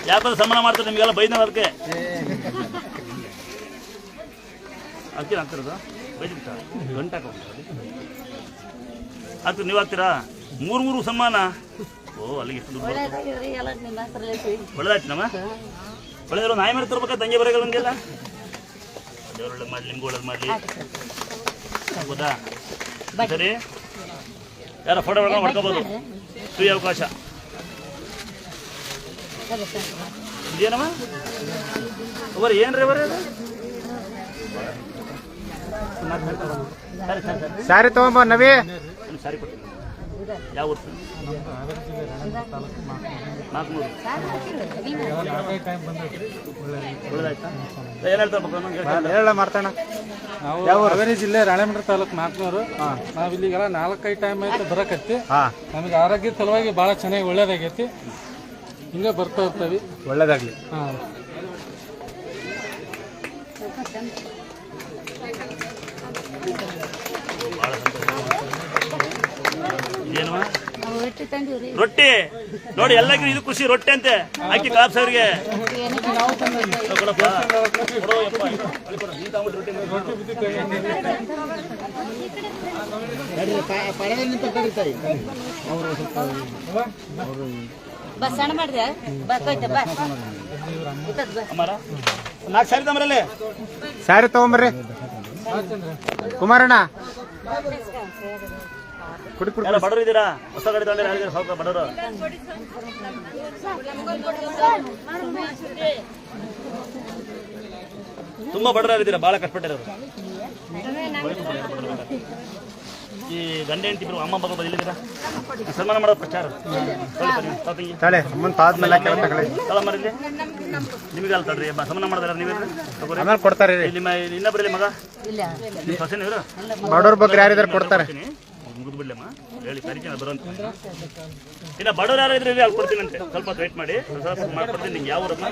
ಯಾಕಂದ್ರೆ ಸನ್ಮಾನ ಮಾಡ್ತಾರೆ ನಿಮಗೆಲ್ಲ ಬೈದ ಅದಕ್ಕೆ ಅಕ್ಕಿ ಆಗ್ತಿರೋದು ಬೈದಿರ್ತ ಗಂಟೆ ಆಗ್ತದೆ ನೀವು ಆಗ್ತೀರಾ ಮೂರು ಸನ್ಮಾನ ಓ ಅಲ್ಲಿಗೆ ಎಷ್ಟು ದುಡ್ಡು ಒಳ್ಳೆದಾಯ್ತು ನಮ್ಮ ಒಳ್ಳೆದಿರೋ ನಾಯಿ ಮೇಲೆ ತರ್ಬೇಕಾ ತಂಗಿ ಬರೋಲ್ಲ ಬಂದಿಲ್ಲ ದೇವ್ರ ಒಳ್ಳೇದು ಮಾಡಲಿ ನಿಮ್ಗೆ ಒಳ್ಳೇದು ಮಾಡಲಿ ಹೌದಾ ಸರಿ ಯಾರ ಫೋಟೋ ಹೊಡ್ಕೋಬೋದು ಫ್ರೀ ಅವಕಾಶ ಇದೇನಮ್ಮ ಅವರ ಏನ್ರಿ ಅವರ ಸಾರಿ ತಗೊಂಬ ನವಿ ಸಾರಿ ಕೊಡ್ತೀನಿ ಯಾವ ಊರು 400 ಒಳ್ಳೆದಾಯ್ತಾ ಏನು ಹೇಳ್ತಾರೆ ಹೇಳ ಮಾಡ್ತಾಣ ನಾವು ಹಾವೇರಿ ಜಿಲ್ಲೆ ರಾಣೆಬೆನ್ನೂರು ತಾಲೂಕು 400 ನಾವು ಇಲ್ಲಿಗೆಲ್ಲ 4-5 ಟೈಮ್ ಆಯ್ತು ಬರಕತ್ತಿ ನಮಗೆ ಆರೋಗ್ಯ ಸಲುವಾಗಿ ಭಾಳ ಚೆನ್ನಾಗಿ ಒಳ್ಳೇದಾಗೈತಿ ಹಿಂಗೆ ಬರ್ತಾ ಇರ್ತೀವಿ ಒಳ್ಳೇದಾಗ್ಲಿ ರೊಟ್ಟಿ ನೋಡಿ ಎಲ್ಲರಿಗೂ ಇದು ಖುಷಿ ರೊಟ್ಟಿ ಅಂತೆ ಹಾಕಿ ಕ್ಲಾಪ್ಸ್ ಅವ್ರಿಗೆ ಸಣ್ಣ ಮಾಡಿದೆ 4 ಸಾರಿ ತಮ್ಮರಲ್ಲಿ ಸಾರಿ ತಗೊಂಬರ್ರಿ ಕುಮಾರಣ್ಣ ಬಡವರು ಇದ್ದೀರಾ ಹೊಸ ಗಾಡಿ ತಗೊಂಡಿರ ಸ್ವಲ್ಪ ಬಡವರು ತುಂಬಾ ಬಡವರು ಇದ್ದೀರಾ ಬಹಳ ಕಷ್ಟಪಟ್ಟಿರೋರು ಈ ಗಂಡ ಹೆಂಡತಿ ಇಬ್ರು ಅಮ್ಮ ಮಗ ಬದಲಿದ್ದೀರಾ ಸನ್ಮಾನ ಮಾಡೋದು ಪ್ರಚಾರ ಮರಲ್ಲಿ ನಿಮಗೆ ಅಲ್ಲ ತಡ್ರಿ ಸನ್ಮಾನ ಮಾಡಿದಾರ ನೀವೇ ಕೊಡ್ತಾರೆ ನಿಮ್ಮ ಇನ್ನೊಬ್ಬರಲ್ಲಿ ಮಗ ಹೊಸೇನ ಇವರು ಬಡವ್ರ ಬಗ್ಗೆ ಯಾರಿದಾರೆ ಕೊಡ್ತಾರೆ ಮುಗಿದು ಬಿಡ್ಲಮ್ಮ ಹೇಳಿ ಪರಿಚಯ ಬರುವಂತ ಇನ್ನು ಬಡವ್ರು ಯಾರು ಇದ್ರೆ ಅಲ್ಲಿ ಕೊಡ್ತೀನಂತೆ ಸ್ವಲ್ಪ ವೇಟ್ ಮಾಡಿ ಮಾಡ್ಕೊಡ್ತೀನಿ ನಿಂಗೆ ಯಾವ ಊರಮ್ಮ